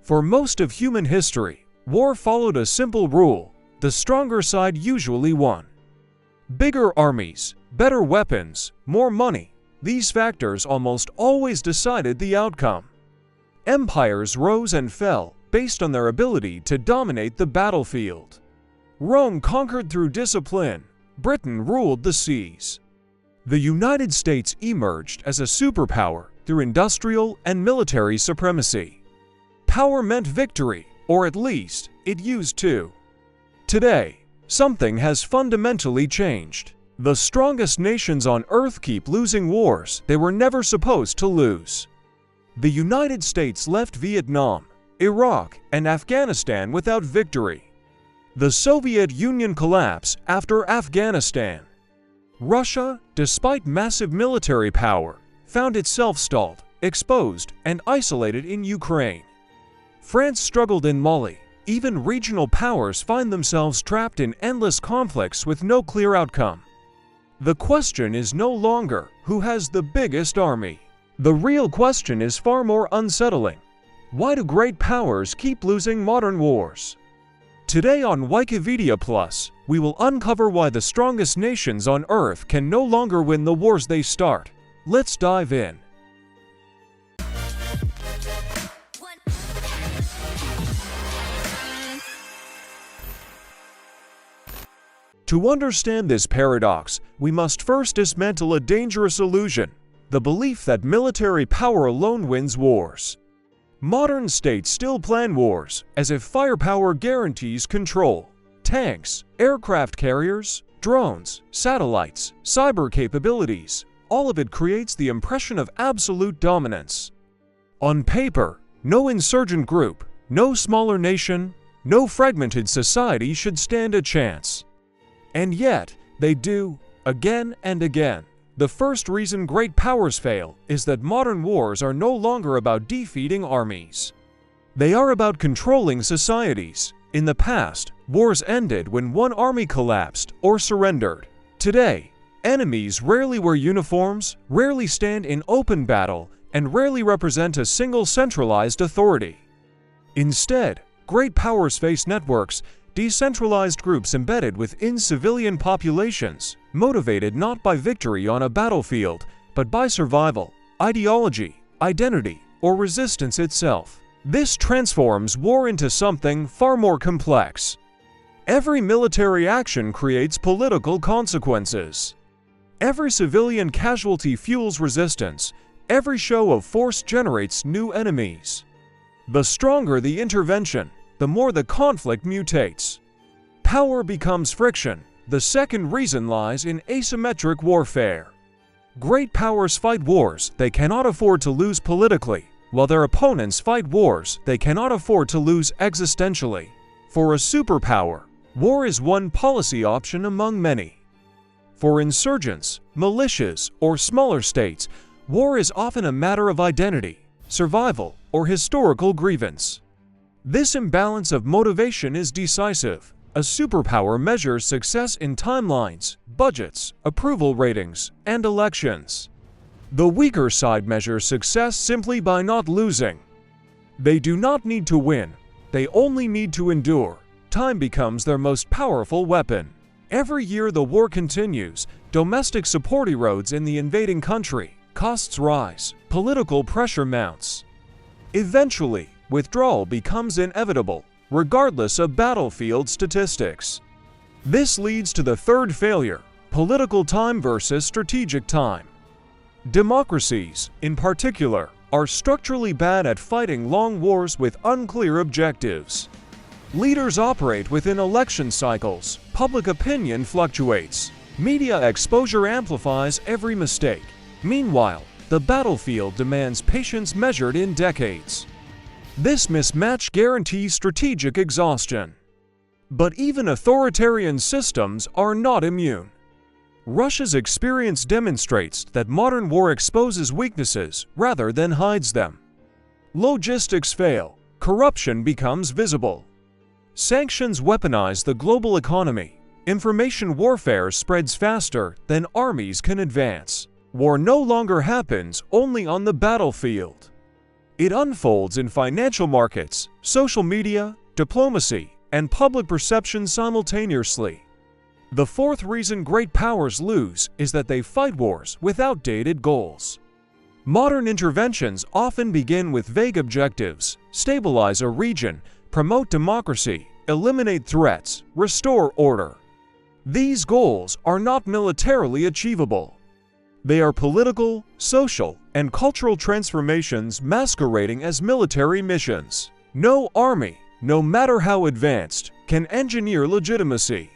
For most of human history, war followed a simple rule: the stronger side usually won. Bigger armies, better weapons, more money, these factors almost always decided the outcome. Empires rose and fell based on their ability to dominate the battlefield. Rome conquered through discipline, Britain ruled the seas. The United States emerged as a superpower through industrial and military supremacy. Power meant victory, or at least, it used to. Today, something has fundamentally changed. The strongest nations on Earth keep losing wars they were never supposed to lose. The United States left Vietnam, Iraq, and Afghanistan without victory. The Soviet Union collapsed after Afghanistan. Russia, despite massive military power, found itself stalled, exposed, and isolated in Ukraine. France struggled in Mali. Even regional powers find themselves trapped in endless conflicts with no clear outcome. The question is no longer who has the biggest army. The real question is far more unsettling. Why do great powers keep losing modern wars? Today on Wikivedia Plus, we will uncover why the strongest nations on Earth can no longer win the wars they start. Let's dive in. To understand this paradox, we must first dismantle a dangerous illusion: the belief that military power alone wins wars. Modern states still plan wars as if firepower guarantees control. Tanks, aircraft carriers, drones, satellites, cyber capabilities, all of it creates the impression of absolute dominance. On paper, no insurgent group, no smaller nation, no fragmented society should stand a chance. And yet, they do, again and again. The first reason great powers fail is that modern wars are no longer about defeating armies. They are about controlling societies. In the past, wars ended when one army collapsed or surrendered. Today, enemies rarely wear uniforms, rarely stand in open battle, and rarely represent a single centralized authority. Instead, great powers face networks, decentralized groups embedded within civilian populations, motivated not by victory on a battlefield, but by survival, ideology, identity, or resistance itself. This transforms war into something far more complex. Every military action creates political consequences. Every civilian casualty fuels resistance. Every show of force generates new enemies. The stronger the intervention, the more the conflict mutates. Power becomes friction. The second reason lies in asymmetric warfare. Great powers fight wars they cannot afford to lose politically, while their opponents fight wars they cannot afford to lose existentially. For a superpower, war is one policy option among many. For insurgents, militias, or smaller states, war is often a matter of identity, survival, or historical grievance. This imbalance of motivation is decisive. A superpower measures success in timelines, budgets, approval ratings, and elections. The weaker side measures success simply by not losing. They do not need to win, they only need to endure. Time becomes their most powerful weapon. Every year the war continues, domestic support erodes in the invading country, costs rise, political pressure mounts. Eventually, withdrawal becomes inevitable, regardless of battlefield statistics. This leads to the third failure: political time versus strategic time. Democracies, in particular, are structurally bad at fighting long wars with unclear objectives. Leaders operate within election cycles, public opinion fluctuates, media exposure amplifies every mistake. Meanwhile, the battlefield demands patience measured in decades. This mismatch guarantees strategic exhaustion. But even authoritarian systems are not immune. Russia's experience demonstrates that modern war exposes weaknesses rather than hides them. Logistics fail, corruption becomes visible. Sanctions weaponize the global economy. Information warfare spreads faster than armies can advance. War no longer happens only on the battlefield. It unfolds in financial markets, social media, diplomacy, and public perception simultaneously. The fourth reason great powers lose is that they fight wars with outdated goals. Modern interventions often begin with vague objectives: stabilize a region, promote democracy, eliminate threats, restore order. These goals are not militarily achievable. They are political, social, and cultural transformations masquerading as military missions. No army, no matter how advanced, can engineer legitimacy.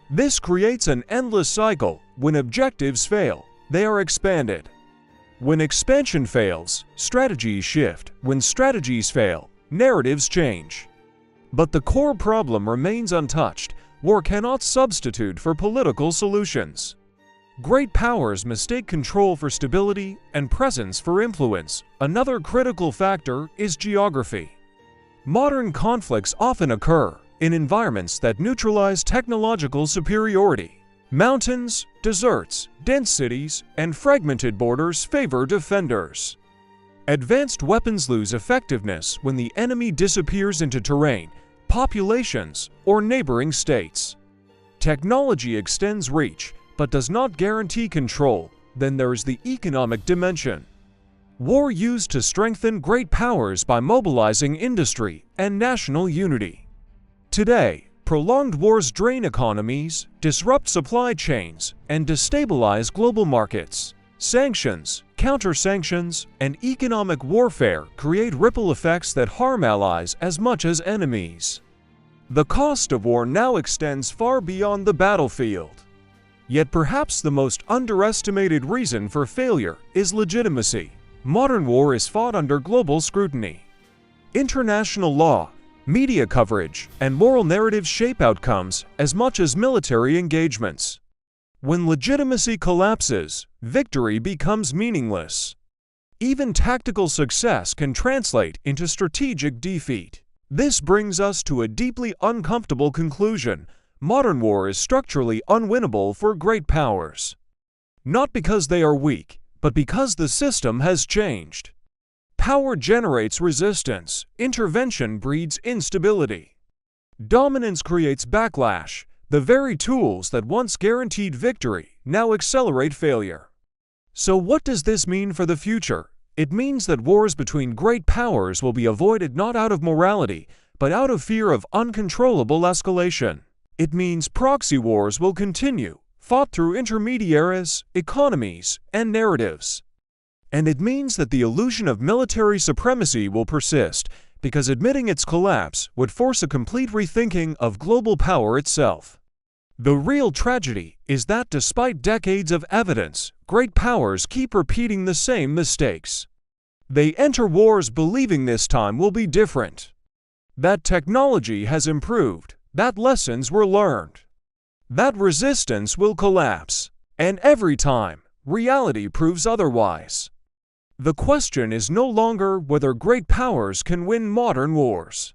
This creates an endless cycle. When objectives fail, they are expanded. When expansion fails, strategies shift. When strategies fail, narratives change. But the core problem remains untouched. War cannot substitute for political solutions. Great powers mistake control for stability and presence for influence. Another critical factor is geography. Modern conflicts often occur in environments that neutralize technological superiority. Mountains, deserts, dense cities, and fragmented borders favor defenders. Advanced weapons lose effectiveness when the enemy disappears into terrain, populations, or neighboring states. Technology extends reach, but does not guarantee control. Then there is the economic dimension. War used to strengthen great powers by mobilizing industry and national unity. Today, prolonged wars drain economies, disrupt supply chains, and destabilize global markets. Sanctions, counter-sanctions, and economic warfare create ripple effects that harm allies as much as enemies. The cost of war now extends far beyond the battlefield. Yet perhaps the most underestimated reason for failure is legitimacy. Modern war is fought under global scrutiny. International law, media coverage, and moral narratives shape outcomes as much as military engagements. When legitimacy collapses, victory becomes meaningless. Even tactical success can translate into strategic defeat. This brings us to a deeply uncomfortable conclusion. Modern war is structurally unwinnable for great powers. Not because they are weak, but because the system has changed. Power generates resistance, intervention breeds instability. Dominance creates backlash. The very tools that once guaranteed victory now accelerate failure. So what does this mean for the future? It means that wars between great powers will be avoided not out of morality, but out of fear of uncontrollable escalation. It means proxy wars will continue, fought through intermediaries, economies, and narratives. And it means that the illusion of military supremacy will persist, because admitting its collapse would force a complete rethinking of global power itself. The real tragedy is that despite decades of evidence, great powers keep repeating the same mistakes. They enter wars believing this time will be different. That technology has improved, that lessons were learned, that resistance will collapse, and every time, reality proves otherwise. The question is no longer whether great powers can win modern wars.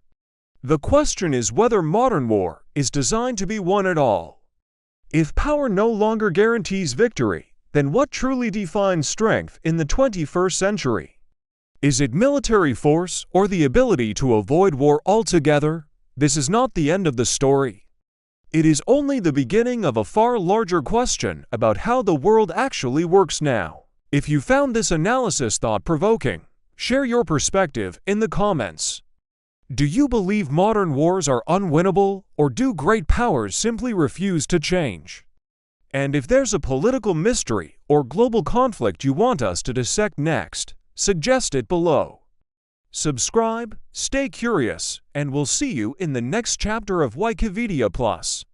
The question is whether modern war is designed to be won at all. If power no longer guarantees victory, then what truly defines strength in the 21st century? Is it military force or the ability to avoid war altogether? This is not the end of the story. It is only the beginning of a far larger question about how the world actually works now. If you found this analysis thought-provoking, share your perspective in the comments. Do you believe modern wars are unwinnable, or do great powers simply refuse to change? And if there's a political mystery or global conflict you want us to dissect next, suggest it below. Subscribe, stay curious, and we'll see you in the next chapter of Wikivedia Plus.